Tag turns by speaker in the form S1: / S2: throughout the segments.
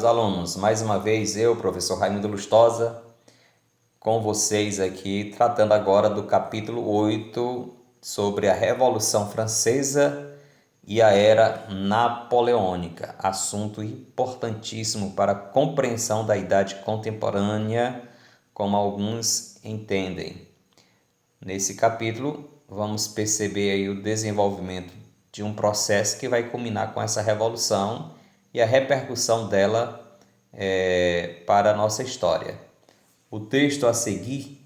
S1: Alunos, mais uma vez eu, professor Raimundo Lustosa, com vocês aqui, tratando agora do capítulo 8 sobre a Revolução Francesa e a Era Napoleônica, assunto importantíssimo para a compreensão da idade contemporânea, como alguns entendem. Nesse capítulo, vamos perceber aí o desenvolvimento de um processo que vai culminar com essa revolução e a repercussão dela para a nossa história. O texto a seguir,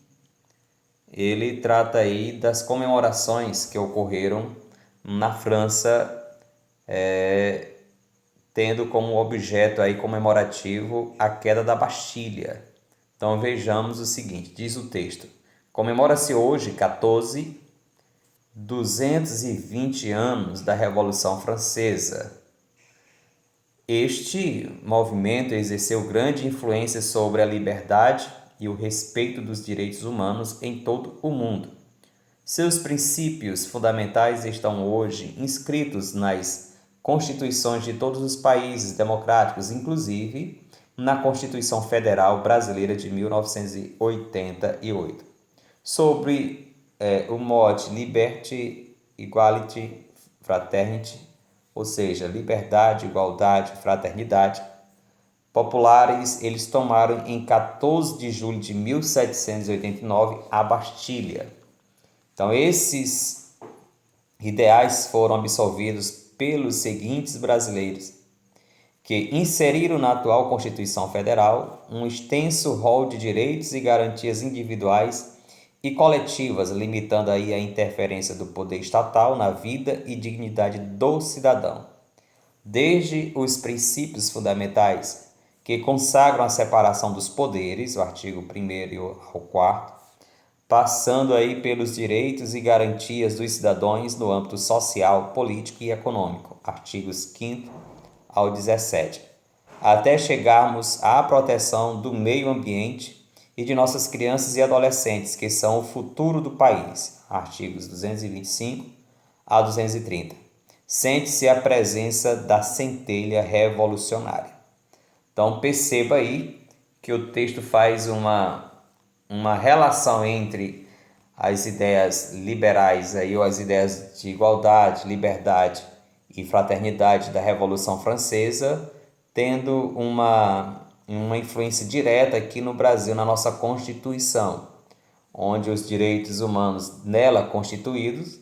S1: ele trata aí das comemorações que ocorreram na França, tendo como objeto aí comemorativo a queda da Bastilha. Então vejamos o seguinte, diz o texto: comemora-se hoje, 220 anos da Revolução Francesa. Este movimento exerceu grande influência sobre a liberdade e o respeito dos direitos humanos em todo o mundo. Seus princípios fundamentais estão hoje inscritos nas constituições de todos os países democráticos, inclusive na Constituição Federal Brasileira de 1988. Sobre o mote Liberty, Equality, Fraternity, ou seja, liberdade, igualdade, fraternidade, populares, eles tomaram em 14 de julho de 1789 a Bastilha. Então, esses ideais foram absolvidos pelos seguintes brasileiros, que inseriram na atual Constituição Federal um extenso rol de direitos e garantias individuais e coletivas, limitando aí a interferência do poder estatal na vida e dignidade do cidadão. Desde os princípios fundamentais que consagram a separação dos poderes, o artigo 1º ao 4º, passando aí pelos direitos e garantias dos cidadãos no âmbito social, político e econômico, artigos 5º ao 17, até chegarmos à proteção do meio ambiente e de nossas crianças e adolescentes, que são o futuro do país, artigos 225 a 230. Sente-se a presença da centelha revolucionária. Então perceba aí que o texto faz uma relação entre as ideias liberais aí, ou as ideias de igualdade, liberdade e fraternidade da Revolução Francesa, tendo uma influência direta aqui no Brasil, na nossa Constituição, onde os direitos humanos nela constituídos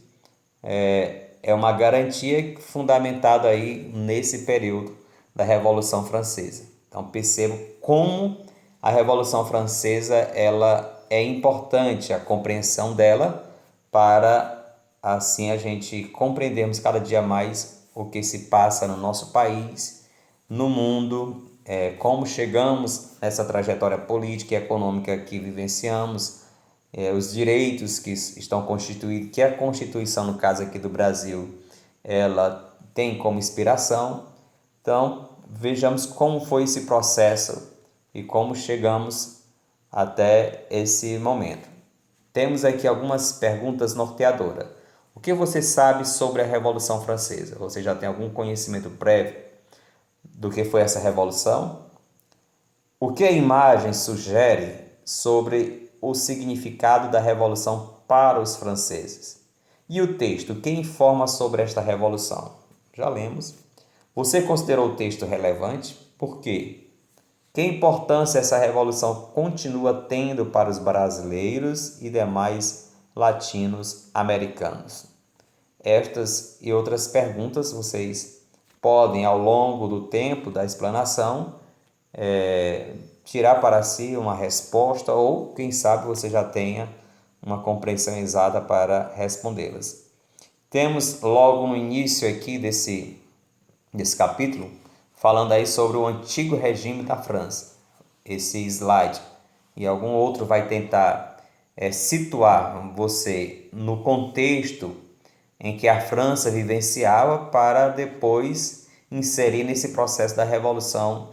S1: é uma garantia fundamentada aí nesse período da Revolução Francesa. Então percebo como a Revolução Francesa ela é importante, a compreensão dela, para assim a gente compreendermos cada dia mais o que se passa no nosso país, no mundo, como chegamos nessa trajetória política e econômica que vivenciamos, os direitos que estão constituídos, que a Constituição, no caso aqui do Brasil, ela tem como inspiração. Então, vejamos como foi esse processo e como chegamos até esse momento. Temos aqui algumas perguntas norteadoras. O que você sabe sobre a Revolução Francesa? Você já tem algum conhecimento prévio do que foi essa revolução? O que a imagem sugere sobre o significado da revolução para os franceses? E o texto, que informa sobre esta revolução? Já lemos. Você considerou o texto relevante? Por quê? Que importância essa revolução continua tendo para os brasileiros e demais latino-americanos? Estas e outras perguntas vocês podem, ao longo do tempo da explanação, tirar para si uma resposta, ou quem sabe você já tenha uma compreensão exata para respondê-las. Temos logo no início aqui desse capítulo, falando aí sobre o antigo regime da França. Esse slide e algum outro vai tentar situar você no contexto em que a França vivenciava, para depois inserir nesse processo da Revolução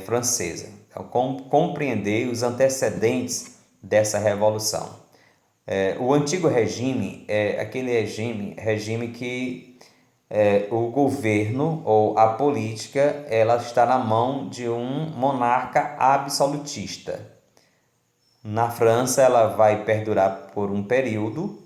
S1: Francesa. Então, compreender os antecedentes dessa revolução. O antigo regime é aquele regime que o governo ou a política ela está na mão de um monarca absolutista. Na França ela vai perdurar por um período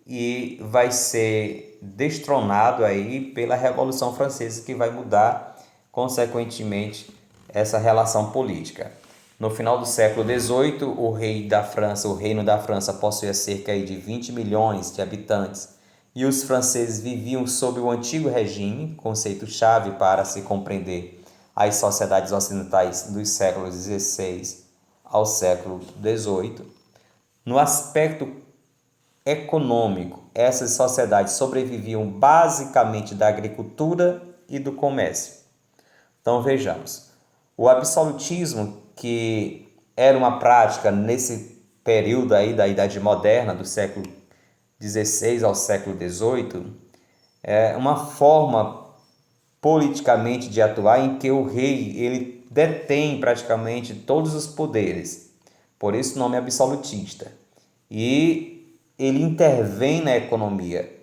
S1: e vai ser destronado aí pela Revolução Francesa, que vai mudar consequentemente essa relação política. No final do século XVIII, o reino da França possuía cerca de 20 milhões de habitantes e os franceses viviam sob o antigo regime, conceito-chave para se compreender as sociedades ocidentais dos séculos XVI ao século XVIII. No aspecto econômico, essas sociedades sobreviviam basicamente da agricultura e do comércio. Então vejamos, o absolutismo, que era uma prática nesse período aí da Idade Moderna, do século XVI ao século XVIII, é uma forma politicamente de atuar em que o rei ele detém praticamente todos os poderes, por isso o nome é absolutista, e ele intervém na economia.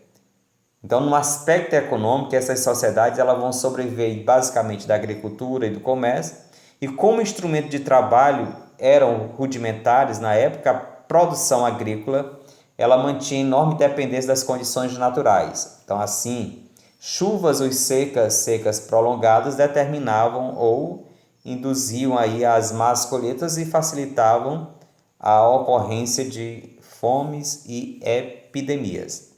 S1: Então, no aspecto econômico, essas sociedades elas vão sobreviver basicamente da agricultura e do comércio, e como instrumento de trabalho eram rudimentares na época, a produção agrícola ela mantinha enorme dependência das condições naturais. Então, assim, chuvas ou secas prolongadas determinavam ou induziam aí as más colheitas e facilitavam a ocorrência de fomes e epidemias.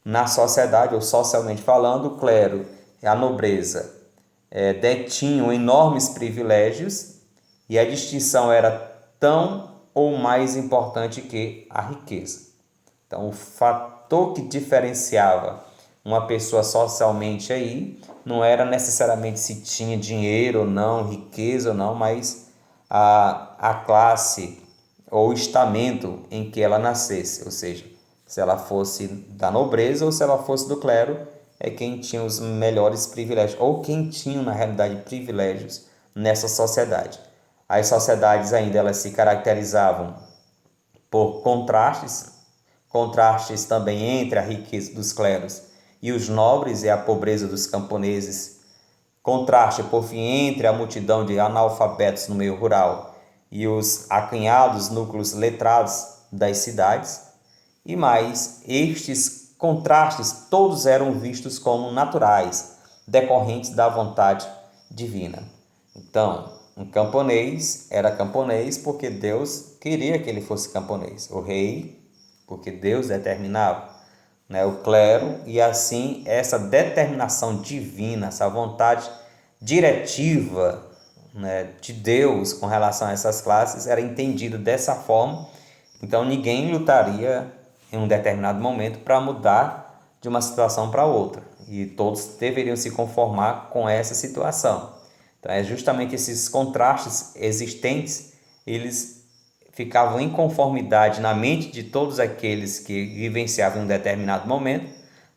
S1: Na sociedade, ou socialmente falando, o clero e a nobreza detinham enormes privilégios e a distinção era tão ou mais importante que a riqueza. Então, o fator que diferenciava uma pessoa socialmente aí não era necessariamente se tinha dinheiro ou não, riqueza ou não, mas a classe ou o estamento em que ela nascesse, ou seja, se ela fosse da nobreza ou se ela fosse do clero, é quem tinha os melhores privilégios, ou quem tinha, na realidade, privilégios nessa sociedade. As sociedades ainda elas se caracterizavam por contrastes também entre a riqueza dos cleros e os nobres e a pobreza dos camponeses, contraste, por fim, entre a multidão de analfabetos no meio rural e os acanhados núcleos letrados das cidades, e mais, estes contrastes todos eram vistos como naturais, decorrentes da vontade divina. Então, um camponês era camponês porque Deus queria que ele fosse camponês. O rei, porque Deus determinava, né? O clero, e assim essa determinação divina, essa vontade diretiva, né, de Deus com relação a essas classes era entendida dessa forma. Então, ninguém lutaria em um determinado momento para mudar de uma situação para outra, e todos deveriam se conformar com essa situação. Então, é justamente esses contrastes existentes, eles ficavam em conformidade na mente de todos aqueles que vivenciavam um determinado momento,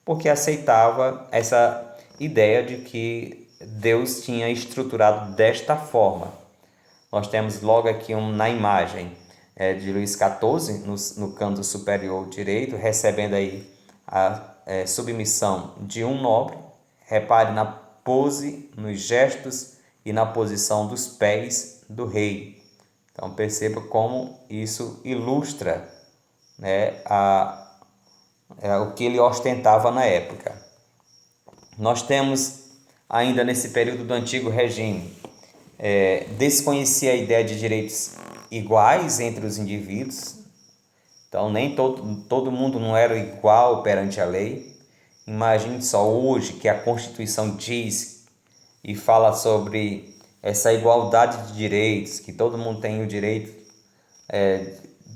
S1: porque aceitava essa ideia de que Deus tinha estruturado desta forma. Nós temos logo aqui na imagem de Luís XIV, no canto superior direito, recebendo aí a submissão de um nobre. Repare na pose, nos gestos e na posição dos pés do rei. Então perceba como isso ilustra, né, o que ele ostentava na época. Nós temos ainda nesse período do antigo regime, desconhecia a ideia de direitos iguais entre os indivíduos. Então nem todo mundo não era igual perante a lei. Imagine só hoje que a Constituição diz e fala sobre essa igualdade de direitos, que todo mundo tem o direito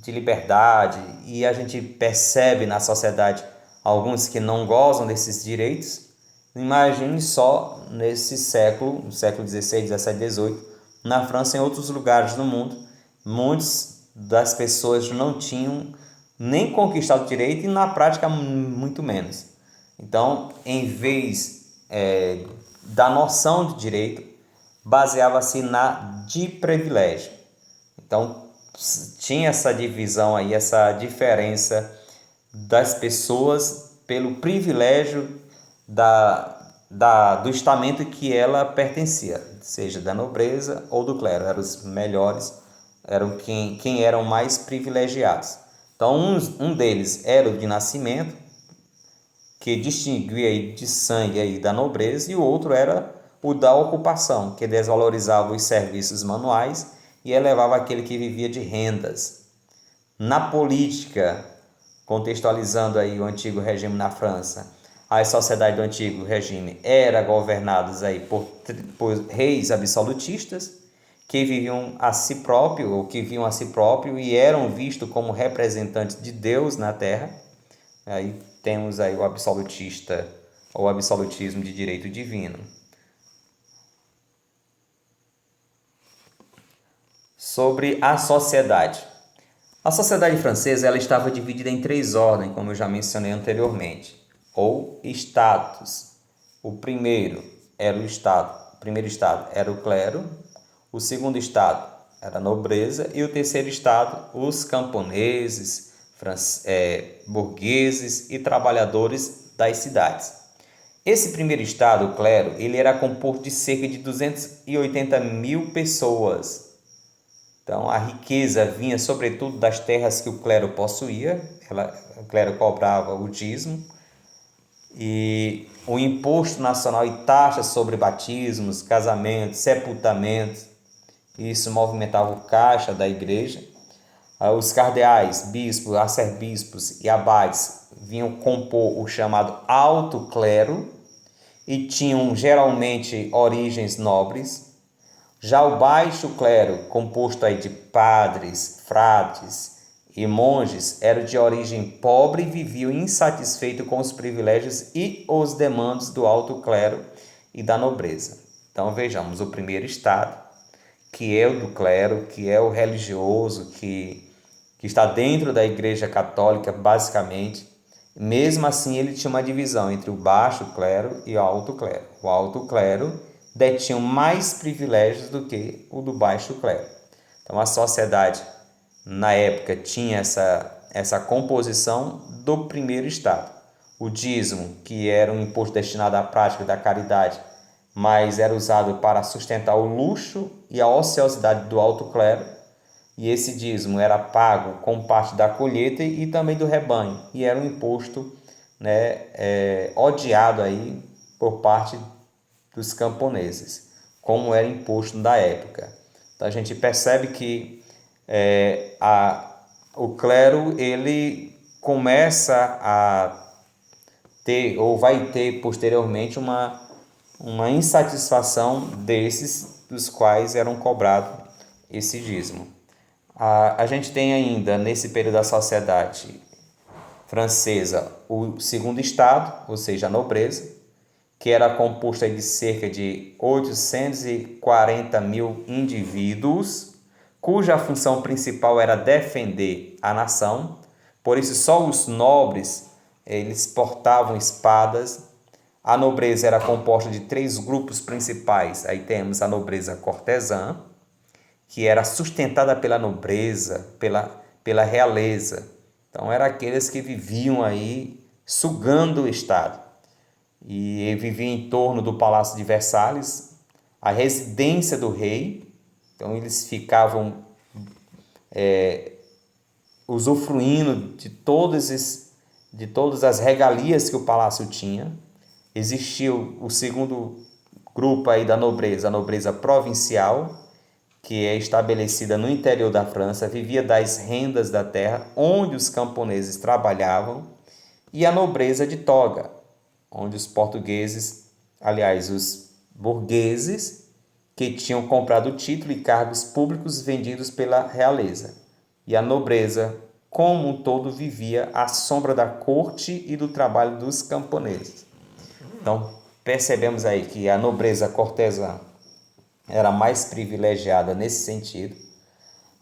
S1: de liberdade, e a gente percebe na sociedade alguns que não gozam desses direitos. Imagine só nesse século, no século XVI, XVII, XVIII, na França e em outros lugares do mundo, muitas das pessoas não tinham nem conquistado o direito e na prática muito menos. Então, em vez da noção de direito, baseava-se na de privilégio. Então, tinha essa divisão aí, essa diferença das pessoas pelo privilégio da do estamento que ela pertencia, seja da nobreza ou do clero. Eram os melhores, eram quem eram mais privilegiados. Então, um deles era o de nascimento, que distinguia aí de sangue aí da nobreza, e o outro era o da ocupação, que desvalorizava os serviços manuais e elevava aquele que vivia de rendas. Na política, contextualizando aí o antigo regime na França, a sociedade do antigo regime era governadas aí por reis absolutistas que viviam a si próprio, ou que viam a si próprio e eram vistos como representantes de Deus na terra. Aí temos aí o absolutista ou absolutismo de direito divino. Sobre a sociedade. A sociedade francesa ela estava dividida em 3 ordens, como eu já mencionei anteriormente, ou estados. O primeiro estado era o clero, o segundo estado era a nobreza e o terceiro estado, os camponeses, burgueses e trabalhadores das cidades. Esse primeiro estado, o clero, ele era composto de cerca de 280 mil pessoas. Então, a riqueza vinha sobretudo das terras que o clero possuía, o clero cobrava o dízimo, e o imposto nacional e taxas sobre batismos, casamentos, sepultamentos, isso movimentava o caixa da igreja. Os cardeais, bispos, arcebispos e abades vinham compor o chamado alto clero e tinham geralmente origens nobres. Já o baixo clero, composto aí de padres, frades e monges, era de origem pobre e viviam insatisfeito com os privilégios e os demandos do alto clero e da nobreza. Então vejamos, o primeiro estado, que é o do clero, que é o religioso, que está dentro da Igreja Católica, basicamente. Mesmo assim, ele tinha uma divisão entre o baixo clero e o alto clero. O alto clero detinham mais privilégios do que o do baixo clero. Então, a sociedade, na época, tinha essa composição do primeiro estado. O dízimo, que era um imposto destinado à prática da caridade, mas era usado para sustentar o luxo e a ociosidade do alto clero, e esse dízimo era pago com parte da colheita e também do rebanho, e era um imposto, odiado aí por parte dos camponeses, como era imposto da época. Então a gente percebe que o clero ele começa a ter, ou vai ter posteriormente, uma insatisfação desses dos quais eram cobrados esse dízimo. A gente tem ainda, nesse período da sociedade francesa, o segundo estado, ou seja, a nobreza, que era composta de cerca de 840 mil indivíduos, cuja função principal era defender a nação. Por isso, só os nobres eles portavam espadas. A nobreza era composta de 3 grupos principais. Aí temos a nobreza cortesã, que era sustentada pela nobreza, pela realeza. Então, eram aqueles que viviam aí sugando o Estado. E viviam em torno do Palácio de Versalhes, a residência do rei. Então, eles ficavam usufruindo de todas as regalias que o palácio tinha. Existia o segundo grupo aí da nobreza, a nobreza provincial, que é estabelecida no interior da França, vivia das rendas da terra onde os camponeses trabalhavam, e a nobreza de toga, onde os portugueses, aliás, os burgueses, que tinham comprado título e cargos públicos vendidos pela realeza. E a nobreza, como um todo, vivia à sombra da corte e do trabalho dos camponeses. Então, percebemos aí que a nobreza cortesã era mais privilegiada nesse sentido.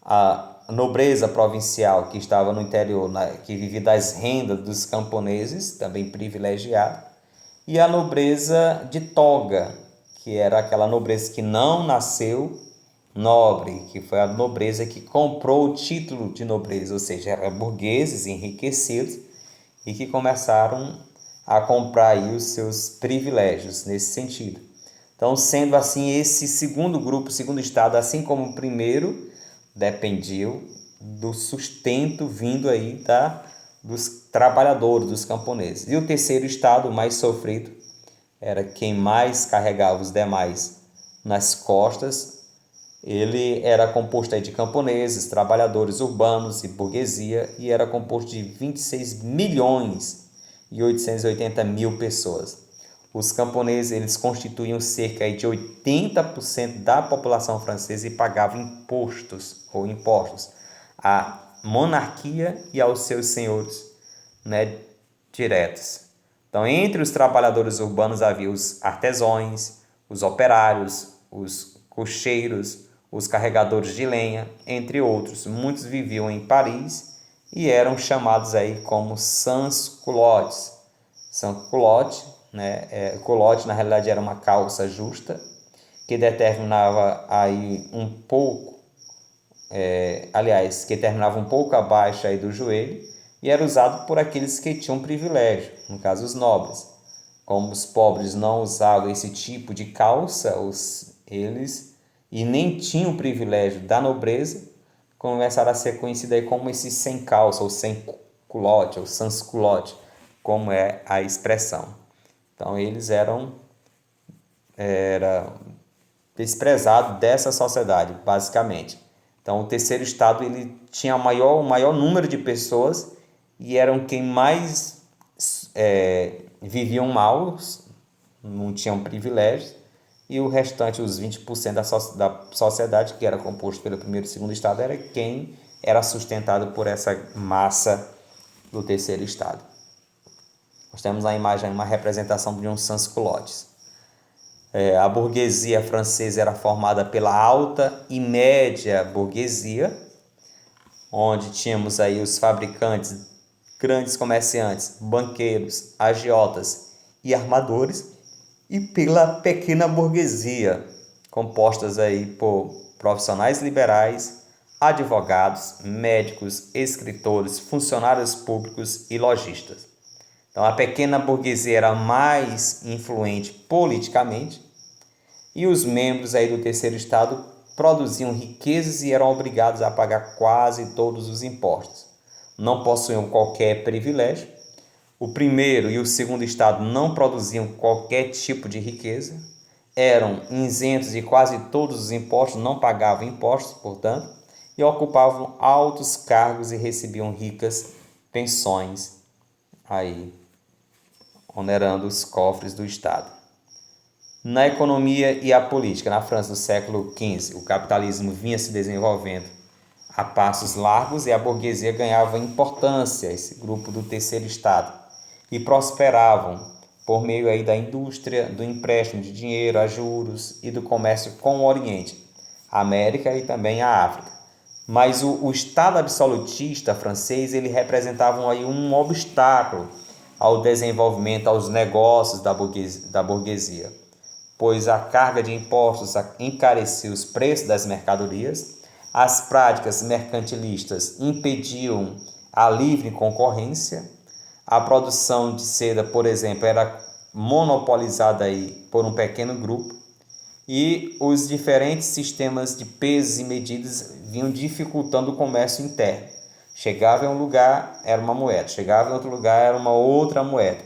S1: A nobreza provincial, que estava no interior, que vivia das rendas dos camponeses, também privilegiada. E a nobreza de toga, que era aquela nobreza que não nasceu nobre, que foi a nobreza que comprou o título de nobreza, ou seja, eram burgueses enriquecidos e que começaram a comprar aí os seus privilégios nesse sentido. Então, sendo assim, esse segundo grupo, segundo estado, assim como o primeiro, dependiam do sustento vindo aí dos trabalhadores, dos camponeses. E o terceiro estado, o mais sofrido, era quem mais carregava os demais nas costas. Ele era composto aí de camponeses, trabalhadores urbanos e burguesia, e era composto de 26 milhões e 880 mil pessoas. Os camponeses eles constituíam cerca aí de 80% da população francesa e pagavam impostos à monarquia e aos seus senhores, né, diretos. Então, entre os trabalhadores urbanos havia os artesãos, os operários, os cocheiros, os carregadores de lenha, entre outros. Muitos viviam em Paris e eram chamados aí como sans-culottes. Sans-culotte, né? Culotte na realidade era uma calça justa que determinava aí um pouco, que terminava um pouco abaixo aí do joelho e era usado por aqueles que tinham privilégio, no caso os nobres. Como os pobres não usavam esse tipo de calça, eles e nem tinham o privilégio da nobreza, começaram a ser conhecidos aí como esse sem calça, ou sem culotte, ou sans culotte, como é a expressão. Então eles eram desprezados dessa sociedade, basicamente. Então o terceiro estado ele tinha o maior número de pessoas e eram quem mais viviam mal, não tinham privilégios, e o restante, os 20% da sociedade, que era composto pelo primeiro e segundo estado, era quem era sustentado por essa massa do terceiro estado. Nós temos na imagem uma representação de um sans-culottes. A burguesia francesa era formada pela alta e média burguesia, onde tínhamos aí os fabricantes, grandes comerciantes, banqueiros, agiotas e armadores, e pela pequena burguesia, compostas aí por profissionais liberais, advogados, médicos, escritores, funcionários públicos e lojistas. Então a pequena burguesia era mais influente politicamente e os membros aí do terceiro estado produziam riquezas e eram obrigados a pagar quase todos os impostos. Não possuíam qualquer privilégio. O primeiro e o segundo estado não produziam qualquer tipo de riqueza, eram isentos de quase todos os impostos, não pagavam impostos, portanto, e ocupavam altos cargos e recebiam ricas pensões, aí, onerando os cofres do Estado. Na economia e a política, na França do século XV, o capitalismo vinha se desenvolvendo a passos largos e a burguesia ganhava importância, esse grupo do terceiro estado, e prosperavam por meio aí da indústria, do empréstimo de dinheiro a juros e do comércio com o Oriente, a América e também a África. Mas o Estado absolutista francês ele representava aí um obstáculo ao desenvolvimento, aos negócios da burguesia, pois a carga de impostos encarecia os preços das mercadorias, as práticas mercantilistas impediam a livre concorrência. A produção de seda, por exemplo, era monopolizada aí por um pequeno grupo e os diferentes sistemas de pesos e medidas vinham dificultando o comércio interno. Chegava em um lugar, era uma moeda. Chegava em outro lugar, era uma outra moeda.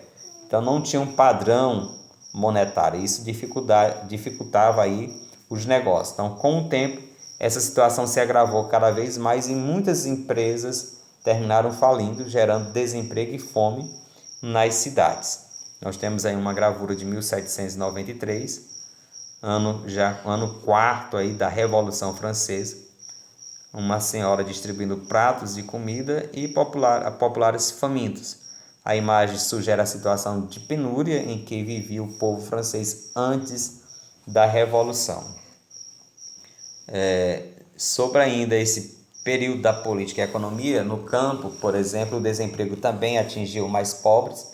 S1: Então não tinha um padrão monetário. Isso dificultava aí os negócios. Então, com o tempo, essa situação se agravou cada vez mais e muitas empresas terminaram falindo, gerando desemprego e fome nas cidades. Nós temos aí uma gravura de 1793, ano quarto aí da Revolução Francesa, uma senhora distribuindo pratos de comida e populares famintos. A imagem sugere a situação de penúria em que vivia o povo francês antes da Revolução. Sobre ainda esse período da política e economia, no campo, por exemplo, o desemprego também atingiu os mais pobres.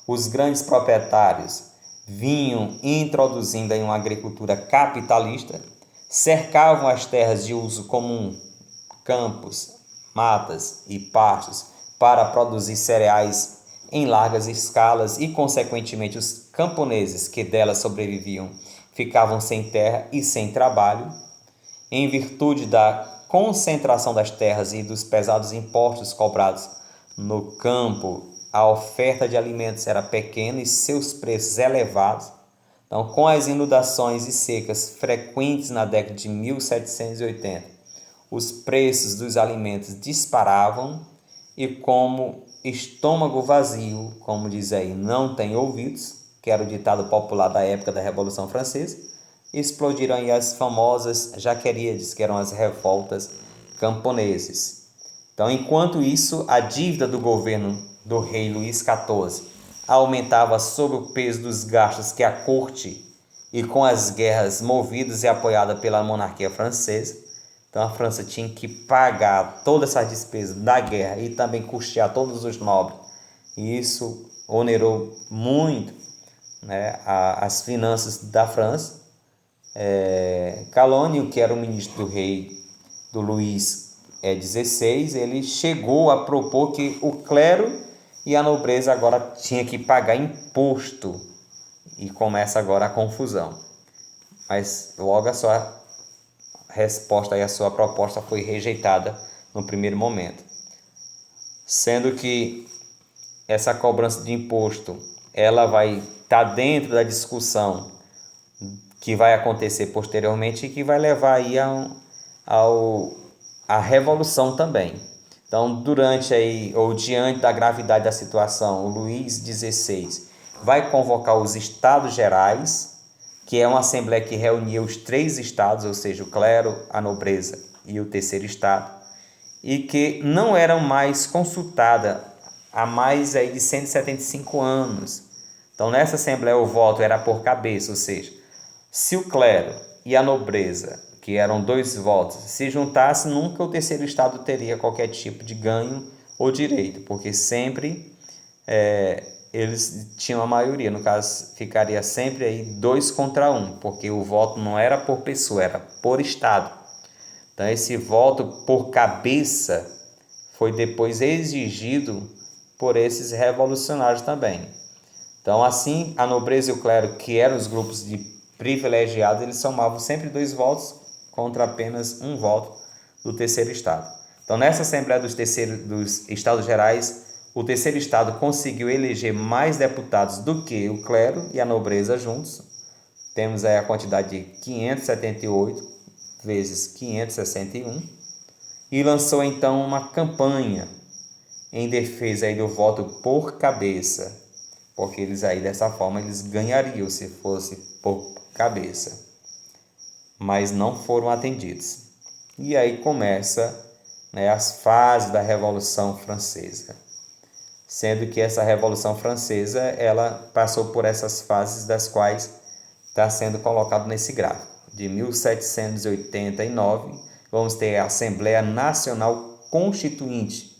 S1: Os grandes proprietários vinham introduzindo aí uma agricultura capitalista, cercavam as terras de uso comum, campos, matas e pastos, para produzir cereais em largas escalas e, consequentemente, os camponeses que delas sobreviviam ficavam sem terra e sem trabalho, em virtude da concentração das terras e dos pesados impostos cobrados no campo, a oferta de alimentos era pequena e seus preços elevados. Então, com as inundações e secas frequentes na década de 1780, os preços dos alimentos disparavam e, como estômago vazio, como diz aí, não tem ouvidos, que era o ditado popular da época da Revolução Francesa, explodiram aí as famosas jaqueríades, que eram as revoltas camponeses. Então, enquanto isso, a dívida do governo do rei Luís XIV aumentava sob o peso dos gastos que a corte e com as guerras movidas e apoiada pela monarquia francesa. Então, a França tinha que pagar todas essas despesas da guerra e também custear todos os nobres. E isso onerou muito, né, as finanças da França. Calonne, que era o ministro do rei do Luís XVI, ele chegou a propor que o clero e a nobreza agora tinha que pagar imposto. E começa agora a confusão. Mas logo a sua resposta e a sua proposta foi rejeitada no primeiro momento. Sendo que essa cobrança de imposto, ela vai estar dentro da discussão que vai acontecer posteriormente e que vai levar aí a revolução também. Então, durante aí, ou diante da gravidade da situação, o Luís XVI vai convocar os Estados Gerais, que é uma assembleia que reunia os três estados, ou seja, o clero, a nobreza e o terceiro estado, e que não eram mais consultada há mais aí de 175 anos. Então, nessa assembleia o voto era por cabeça, ou seja, se o clero e a nobreza, que eram 2 votos, se juntassem, nunca o terceiro estado teria qualquer tipo de ganho ou direito, porque sempre eles tinham a maioria. No caso, ficaria sempre aí 2 contra 1, porque o voto não era por pessoa, era por estado. Então, esse voto por cabeça foi depois exigido por esses revolucionários também. Então, assim, a nobreza e o clero, que eram os grupos de privilegiados, eles somavam sempre 2 votos contra apenas 1 voto do terceiro estado. Então, nessa Assembleia dos Estados Gerais, o terceiro estado conseguiu eleger mais deputados do que o clero e a nobreza juntos. Temos aí a quantidade de 578 vezes 561 e lançou então uma campanha em defesa aí do voto por cabeça, porque eles aí dessa forma eles ganhariam se fosse por cabeça, mas não foram atendidos. E aí começa, né, as fases da Revolução Francesa, sendo que essa Revolução Francesa ela passou por essas fases das quais está sendo colocado nesse gráfico. De 1789 vamos ter a Assembleia Nacional Constituinte.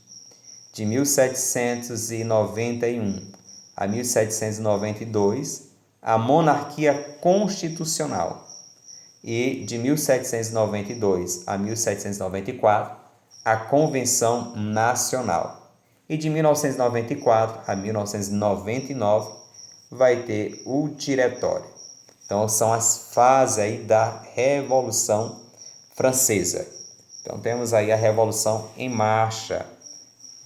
S1: De 1791 a 1792, a Monarquia Constitucional. E de 1792 a 1794, a Convenção Nacional. E de 1994 a 1999, vai ter o Diretório. Então, são as fases aí da Revolução Francesa. Então, temos aí a Revolução em Marcha,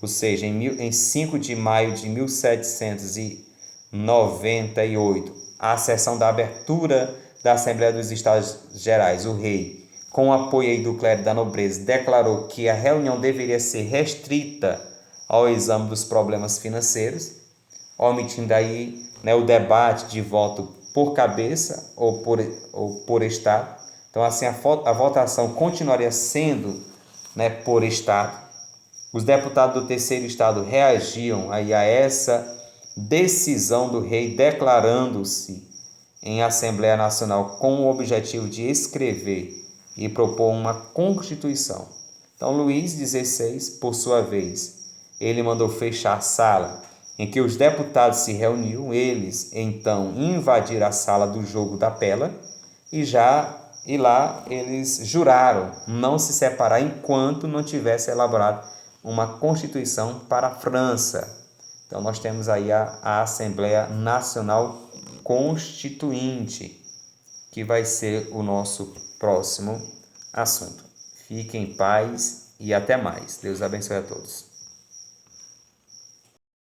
S1: ou seja, em 5 de maio de 1798, a sessão da abertura da Assembleia dos Estados Gerais, o rei, com o apoio aí do clero e da nobreza, declarou que a reunião deveria ser restrita ao exame dos problemas financeiros, omitindo aí, né, o debate de voto por cabeça ou por estado. Então, assim, a votação continuaria sendo, né, por estado. Os deputados do terceiro estado reagiam aí a essa decisão do rei, declarando-se em Assembleia Nacional com o objetivo de escrever e propor uma Constituição. Então, Luís XVI, por sua vez, ele mandou fechar a sala em que os deputados se reuniam. Eles, então, invadiram a sala do jogo da pela e lá eles juraram não se separar enquanto não tivesse elaborado uma Constituição para a França. Então, nós temos aí a Assembleia Nacional Constituinte, que vai ser o nosso próximo assunto. Fiquem em paz e até mais. Deus abençoe a todos.